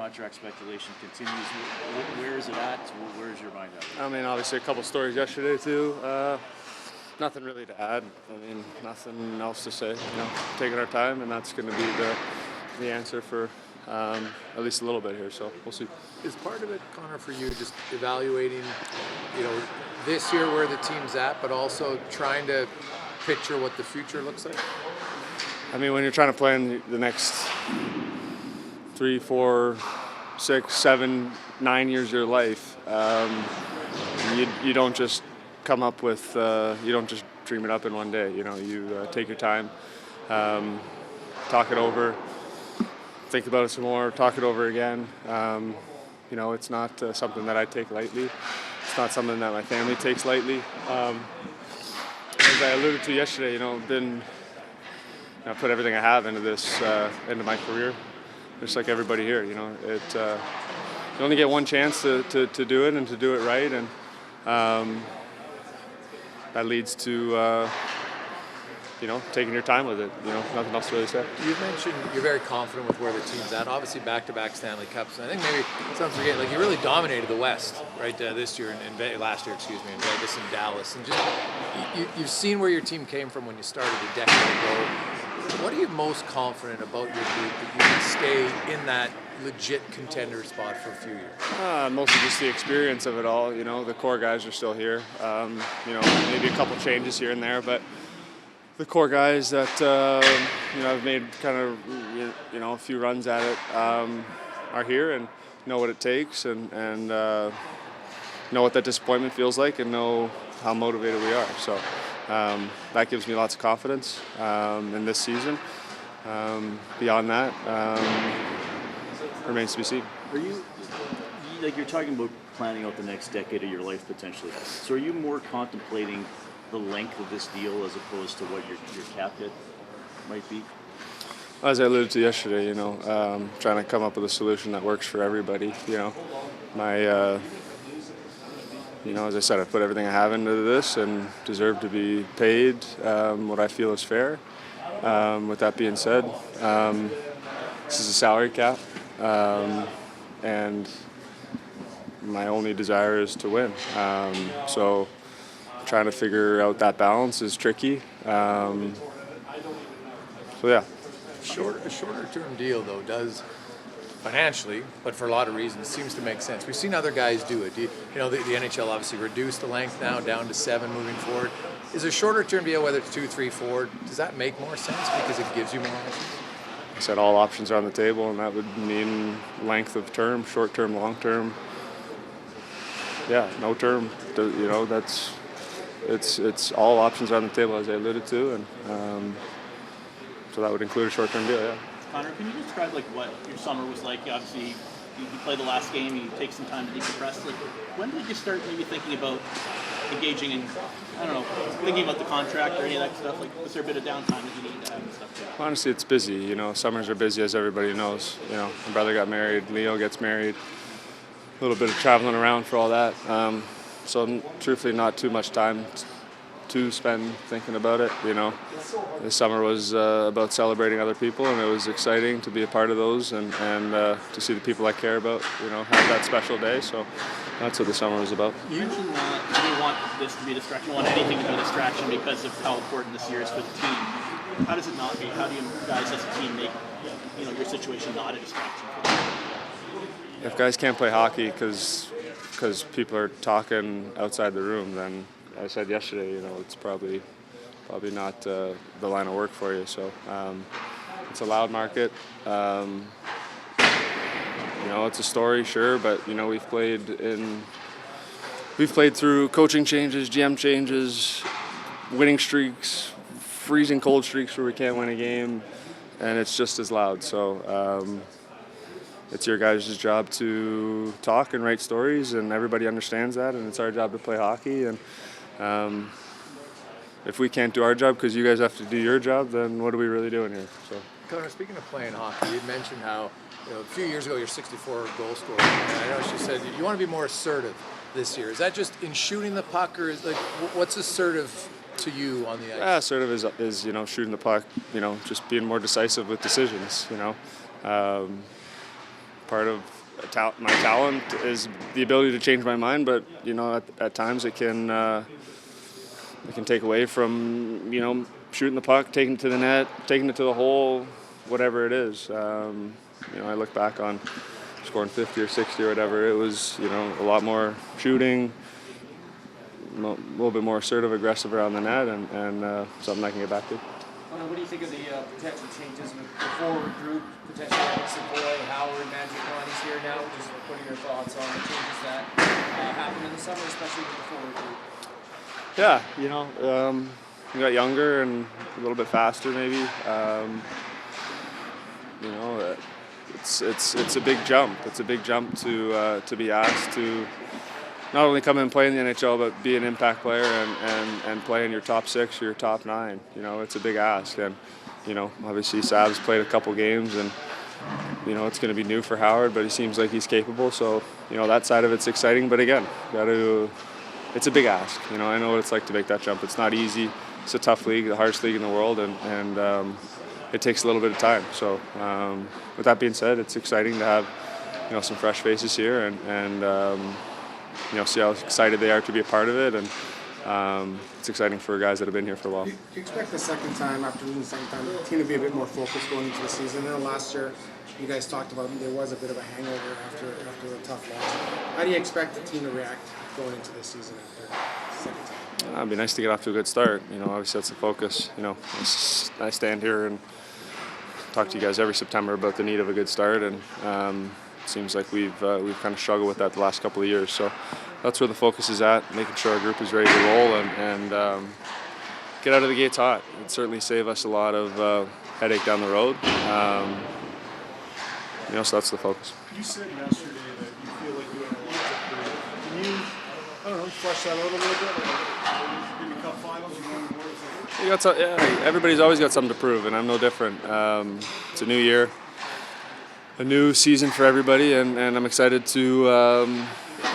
contract speculation continues. Where is it at? Where is your mind at? I mean, obviously a couple stories yesterday too. Nothing really to add. I mean, nothing else to say. Taking our time, and that's going to be the answer for at least a little bit here. So we'll see. Is part of it, Connor, for you just evaluating, this year where the team's at, but also trying to picture what the future looks like? I mean, when you're trying to plan the next 3, 4, 6, 7, 9 years of your life, you don't just come up with, you don't just dream it up in one day. You take your time, talk it over, think about it some more, talk it over again. It's not something that I take lightly. It's not something that my family takes lightly. As I alluded to yesterday, I put everything I have into this, into my career, just like everybody here. You only get one chance to do it and to do it right, and that leads to taking your time with it. Nothing else to really say. You mentioned you're very confident with where the team's at. Obviously, back-to-back Stanley Cups. And I think maybe some forget, you really dominated the West, right? Last year, in Vegas and Dallas. And just you've seen where your team came from when you started a decade ago. What are you most confident about your group that you can stay in that legit contender spot for a few years? Mostly just the experience of it all. The core guys are still here. Maybe a couple changes here and there, but the core guys that I've made kind of a few runs at it are here and know what it takes and know what that disappointment feels like and know how motivated we are. So that gives me lots of confidence in this season. Beyond that, remains to be seen. Are you you're talking about planning out the next decade of your life potentially? So are you more contemplating the length of this deal as opposed to what your cap hit might be? As I alluded to yesterday, trying to come up with a solution that works for everybody. As I said, I put everything I have into this and deserve to be paid what I feel is fair. With that being said, this is a salary cap, and my only desire is to win. So trying to figure out that balance is tricky. So yeah. A shorter term deal though does financially, but for a lot of reasons, seems to make sense. We've seen other guys do it. The NHL obviously reduced the length now down to 7 moving forward. Is a shorter term deal, whether it's 2, 3, 4, does that make more sense because it gives you more options? I said all options are on the table, and that would mean length of term, short term, long term. Yeah, no term. That's it's all options are on the table, as I alluded to, and so that would include a short term deal. Yeah. Connor, can you describe what your summer was like? Obviously, you played the last game, you take some time to decompress. When did you start maybe thinking about engaging in, thinking about the contract or any of that stuff? Was there a bit of downtime that you needed to have and stuff? Honestly, it's busy. Summers are busy, as everybody knows. My brother got married, Leo gets married. A little bit of traveling around for all that. So truthfully, not too much time to spend thinking about it. This summer was about celebrating other people, and it was exciting to be a part of those and to see the people I care about, have that special day. So that's what the summer was about. You mentioned you didn't want this to be a distraction. You want anything to be a distraction because of how important this year is for the team. How does it not be? How do you guys as a team make your situation not a distraction for them? If guys can't play hockey because people are talking outside the room, then I said yesterday, it's probably not the line of work for you. So it's a loud market. It's a story, sure, but we've played through coaching changes, GM changes, winning streaks, freezing cold streaks where we can't win a game, and it's just as loud. So it's your guys' job to talk and write stories, and everybody understands that, and it's our job to play hockey. And if we can't do our job because you guys have to do your job, then what are we really doing here? So, Connor, speaking of playing hockey, you mentioned how a few years ago you're 64 goal scorer, and I know she said you want to be more assertive this year. Is that just in shooting the puck, or is what's assertive to you on the ice? Yeah, assertive is shooting the puck, just being more decisive with decisions. Part of my talent is the ability to change my mind, but at times it can take away from shooting the puck, taking it to the net, taking it to the hole, whatever it is. I look back on scoring 50 or 60 or whatever. It was a lot more shooting, a little bit more assertive, aggressive around the net, and something I can get back to. What do you think of the potential changes with the forward group, potentially Edmonton, Boy, Howard, Magic Ronnie's here now? Just what are your thoughts on the changes that happened in the summer, especially with the forward group? Yeah, we got younger and a little bit faster maybe. It's a big jump. It's a big jump to be asked to not only come and play in the NHL, but be an impact player and play in your top 6 or your top 9. It's a big ask, and obviously Sav's played a couple games, and it's going to be new for Howard, but he seems like he's capable. So that side of it's exciting, but again, it's a big ask. I know what it's like to make that jump. It's not easy. It's a tough league, the hardest league in the world, and it takes a little bit of time. So with that being said, it's exciting to have some fresh faces here and see how excited they are to be a part of it, and it's exciting for guys that have been here for a while. Do you expect the second time, after losing the second time, the team to be a bit more focused going into the season? I know last year you guys talked about there was a bit of a hangover after a tough loss. How do you expect the team to react going into this season after the second time? It'd be nice to get off to a good start. Obviously that's the focus. I stand here and talk to you guys every September about the need of a good start, and it seems like we've kind of struggled with that the last couple of years. So that's where the focus is at, making sure our group is ready to roll and get out of the gates hot. It'd certainly save us a lot of headache down the road. So that's the focus. You said yesterday that you feel like you have a lot to prove. Can you, flesh that out a little bit? Maybe Cup Finals, you won the World Everybody's always got something to prove, and I'm no different. It's a new year, a new season for everybody, and I'm excited to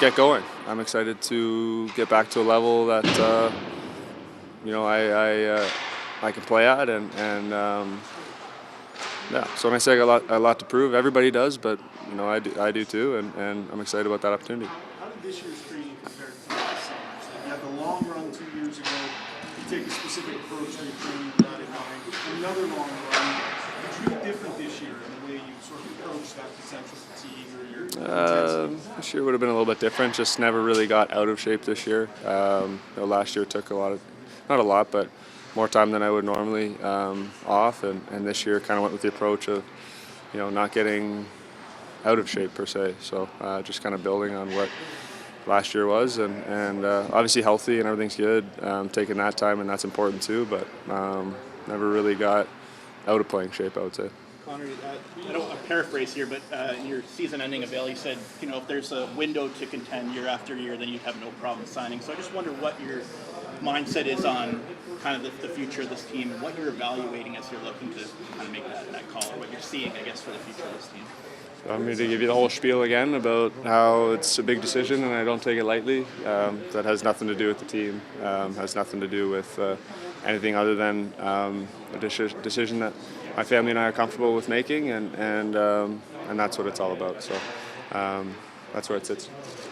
get going. I'm excited to get back to a level that I can play at, and So when I say I got a lot to prove, everybody does, but I do too, and I'm excited about that opportunity. How did this year's training compare to last summer's? You had the long run 2 years ago. You take a specific approach to your training with that in mind. Another long run. Did you do different this year in the way you sort of approach that potential fatigue or your intensity? This year would have been a little bit different. Just never really got out of shape this year. Last year took not a lot, but more time than I would normally off, and this year kind of went with the approach of not getting out of shape per se. So just kind of building on what last year was, and obviously healthy and everything's good. Taking that time, and that's important too, but never really got out of playing shape, I would say. Connor, I don't paraphrase here, but in your season-ending avail, you said, if there's a window to contend year after year, then you'd have no problem signing. So I just wonder what your mindset is on kind of the future of this team and what you're evaluating as you're looking to kind of make that call, or what you're seeing, I guess, for the future of this team. I'm going to give you the whole spiel again about how it's a big decision and I don't take it lightly. That has nothing to do with the team, has nothing to do with anything other than a decision that my family and I are comfortable with making, and that's what it's all about. So that's where it sits.